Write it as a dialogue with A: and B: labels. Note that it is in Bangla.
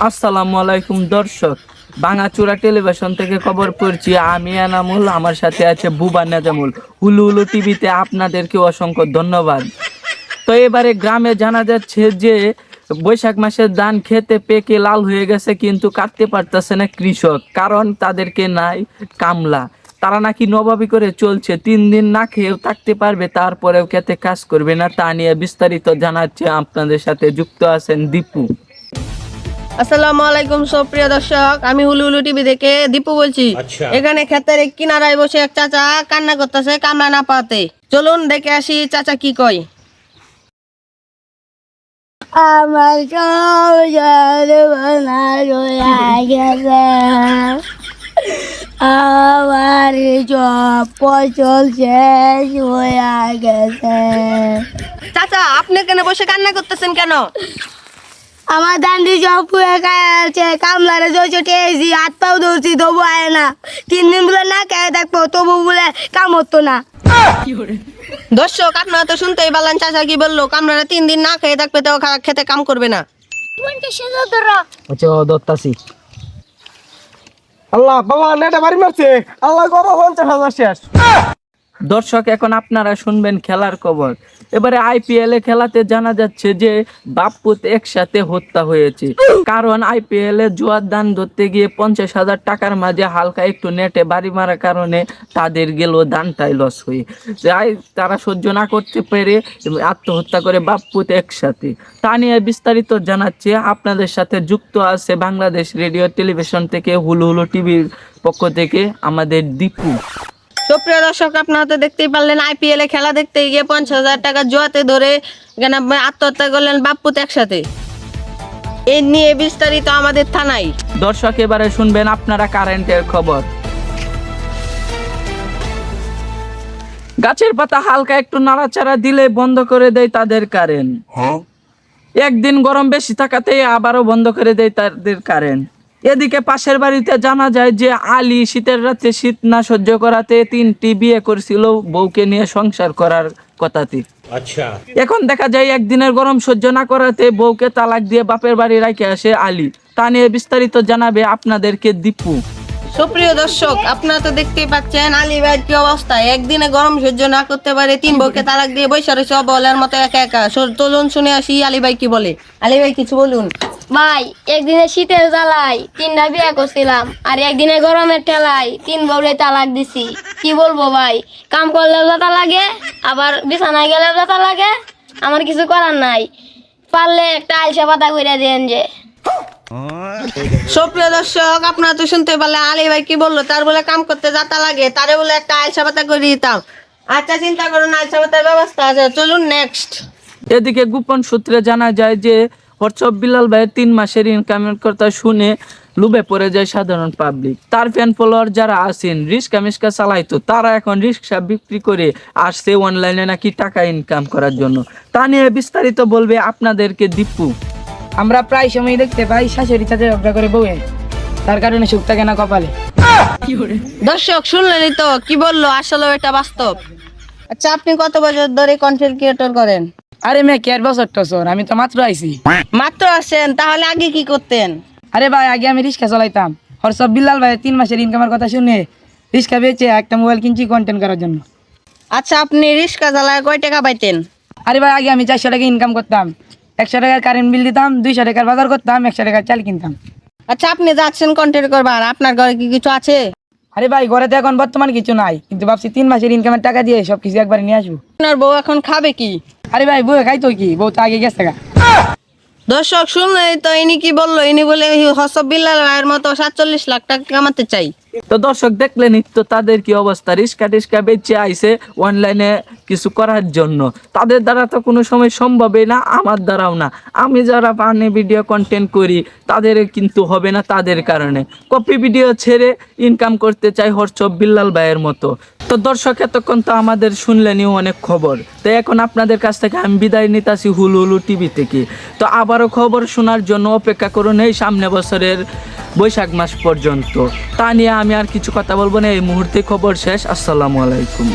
A: আসসালামু আলাইকুম দর্শক, ভাঙাচোরা টেলিভিশন থেকে খবর পড়ছি। আমি এনামুল, আমার সাথে আছে বুবা নাজামুল। হুলু হুলু টিভিতে আপনাদেরকে অসংখ্য ধন্যবাদ। তো এবারে গ্রামে জানা যাচ্ছে যে বৈশাখ মাসের ধান খেতে পেকে লাল হয়ে গেছে, কিন্তু কাটতে পারতেছে না কৃষক, কারণ তাদেরকে নাই কামলা। তারা নাকি নবাবী করে চলছে, 3 দিন না খেয়েও থাকতে পারবে, তারপরেও খেতে কাজ করবে না। তা নিয়ে বিস্তারিত জানাচ্ছে, আপনাদের সাথে যুক্ত আছেন দীপু।
B: আসসালামু আলাইকুম সুপ্রিয় দর্শক, আমি হুলু হুলু টিভি থেকে দীপু বলছি। এখানে ক্ষেতের কিনারায় বসে এক চাচা কান্না করতেছে কামলা না পাতে। চলুন দেখে আসি চাচা কি কয়।
C: আমার আমার সব ফসল শেষ হয়ে গেছে।
B: চাচা আপনি কেন বসে কান্না করতেছেন কেন?
C: আমার দান্ডি সব পুয়ে গেছে, কামলারে জয়েছি, হাত পাও ধরছি, তবু আয় না। 3 দিন বলে না খেয়ে থাকবো, তবু বলে কাম হতো না।
B: দর্শক আপনারা তো শুনতেই পারলেন চাচা কি বললো, কামলারা 3 দিন না খেয়ে থাকবে, তো খেতে কাম করবে না।
D: আল্লাহ বাবা নেটা বাড়ি মারছে, আল্লাহ গরম 50,000 শেষ।
A: দর্শক, এখন আপনারা শুনবেন খেলার খবর। এবারে আইপিএল এ খেলাতে জানা যাচ্ছে যে বাপ্পুত একসাথে হত্যা হয়েছে, কারণ আইপিএল এ জুয়ার দান ধরতে গিয়ে 50,000 টাকার মাঝে হালকা একটু নেটে বাড়ি মারার কারণে তাদের গেল দানটাই লস হয়ে যাই। তারা সহ্য না করতে পেরে আত্মহত্যা করে বাপ্পুত একসাথে। তা নিয়ে বিস্তারিত জানাচ্ছে, আপনাদের সাথে যুক্ত আছে বাংলাদেশ রেডিও টেলিভিশন থেকে হুলু হুলু টিভির পক্ষ থেকে আমাদের দীপু।
B: সুপ্রিয় দর্শক আপনারা তো দেখতেই পারলেন, আইপিএল এ খেলা দেখতে গিয়ে 50,000 টাকা জুয়াতে ধরে এখানে আত্মহত্যা করলেন বাপ্পুত একসাথে। এই নিয়ে বিস্তারিত আমাদের থানায়।
A: দর্শক, এবারে শুনবেন আপনারা কারেন্টের খবর। গাছের পাতা হালকা একটু নাড়াচাড়া দিলে বন্ধ করে দেয় তাদের কারেন্ট। একদিন গরম বেশি থাকাতে আবারও বন্ধ করে দেয় তাদের কারেন্ট। এদিকে পাশের বাড়িতে জানা যায় যে আলী শীতের রাতে শীত না সহ্য করাতে 3টি বিয়ে করছিল বউকে নিয়ে সংসার করার কথাতে। আচ্ছা, এখন দেখা যায় একদিনের গরম সহ্য না করাতে বউকে তালাক দিয়ে বাপের বাড়ি রেখে আসে আলী। তা নিয়ে বিস্তারিত জানাবে আপনাদেরকে দীপু।
B: সুপ্রিয় দর্শক আপনারা তো দেখতেই পাচ্ছেন আলী ভাইয়ের কি অবস্থা। একদিনে গরম সহ্য না করতে পারে 3 বউকে তালাক দিয়ে বৈশা রয়েছে বলার মতো একা একা। চলুন শুনে আসি আলী ভাই কি বলে। আলী ভাই কিছু বলুন।
C: ভাই, একদিনে শীতের জ্বালাই 3টা বিয়ে করছিলাম, আর একদিনে গরমের ঠেলাই 3 বউরে তালাক দিছি। কি বলবো ভাই, কাম করলে ব্যথা লাগে, আবার বিছানায় গেলে ব্যথা লাগে। আমার কিছু করার নাই, পারলে একটা আলসা পাতা করে দেন যে।
B: সুপ্রিয় দর্শক আপনারা তো শুনতে পারলেন আলী ভাই কি বললো, তার বলে কাম করতে যাতা লাগে, তারে বলে একটা আলসা পাতা করে দিতাম। আচ্ছা চিন্তা করুন, আলসা পাতার ব্যবস্থা আছে। চলুন নেক্সট।
A: এদিকে গোপন সূত্রে জানা যায় যে হোয়াটসঅ্যাপ বিলাল ভাইয়ের 3 মাসের ইনকামের কথা শুনে লুবে পড়ে যায় সাধারণ পাবলিক। তার ফ্যান ফলোয়ার যারা আছেন রিক্সা মিস্কা চালাইতো, তারা এখন রিক্সা বিক্রি করে আসছে অনলাইনে নাকি টাকা ইনকাম করার জন্য। তা নিয়ে বিস্তারিত বলবে আপনাদেরকে দীপু।
E: আমরা প্রায় সময় দেখতে পাই শাশুড়ি সাথে ঝগড়া করে বউয়ে, তার কারণে সুখ থাকে না কপালে।
B: দর্শক শুনলেনই তো কি বললো, আসলে এটা বাস্তব। আচ্ছা আপনি কত বছর ধরে কন্টেন্ট ক্রিয়েটর করেন?
E: আরে মেয়ে কেয়ার বছর টছর, আমি তো মাত্র আইছি।
B: মাত্র আসেন, তাহলে আগে কি করতেন?
E: আরে ভাই, আগে আমি রিক্সা চালাইতাম। হোয়াটসঅ্যাপ বিলাল ভাই 3 মাসের ইনকামের কথা শুনে রিক্সা বেচে একটা মোবাইল কিনছি কন্টেন্ট করার জন্য।
B: আচ্ছা আপনি রিক্সা চালায় কয় টাকা পাইতেন?
E: আরে ভাই, আগে আমি 400 টাকা ইনকাম করতাম। 100 টাকার কারেন্ট বিল দিতাম, 200 টাকার বাজার করতাম, 100 টাকার চাল কিনতাম।
B: আচ্ছা আপনি যাচ্ছেন কন্টেন্ট করবার, আপনার ঘরে কি কিছু আছে?
E: আরে ভাই, ঘরে তো এখন বর্তমান কিছু নাই, কিন্তু ভাবছি 3 মাসের ইনকামের টাকা দিয়ে সবকিছু একবারে নিয়ে আসবো।
B: আপনার বউ এখন খাবে কি?
E: আরে ভাই, বউ খাইতো কি, বউ তো আগে গেছে গা।
B: দর্শক শুনলেই তো, ইনি কি বললো, ইনি বলে হোয়াটসঅ্যাপ বিলাল ভাইয়ের মতো 47 লাখ টাকা কামাতে চাই।
A: তো দর্শক দেখলেন তো তাদের কি অবস্থা, রিক্সা টিক্সা বেচে আইছে অনলাইনে কিছু করার জন্য। তাদের দ্বারা তো কোনো সময় সম্ভবই না, আমার দ্বারাও না। আমি যারা পানি ভিডিও কন্টেন্ট করি তাদের কিন্তু হবে না, তাদের কারণে কপি ভিডিও ছেড়ে ইনকাম করতে চাই হোয়াটসঅ্যাপ বিল্লাল ভাইয়ের মতো। তো দর্শক এতক্ষণ তো আমাদের শুনলেনই অনেক খবর। তো এখন আপনাদের কাছ থেকে আমি বিদায় নিতেছি হুলু হুলু টিভি থেকে। তো আবারও খবর শোনার জন্য অপেক্ষা করুন এই সামনে বছরের বৈশাখ মাস পর্যন্ত। তা নিয়ে আমি আর কিছু কথা বলবো না, এই মুহূর্তে খবর শেষ। আসসালামু আলাইকুম।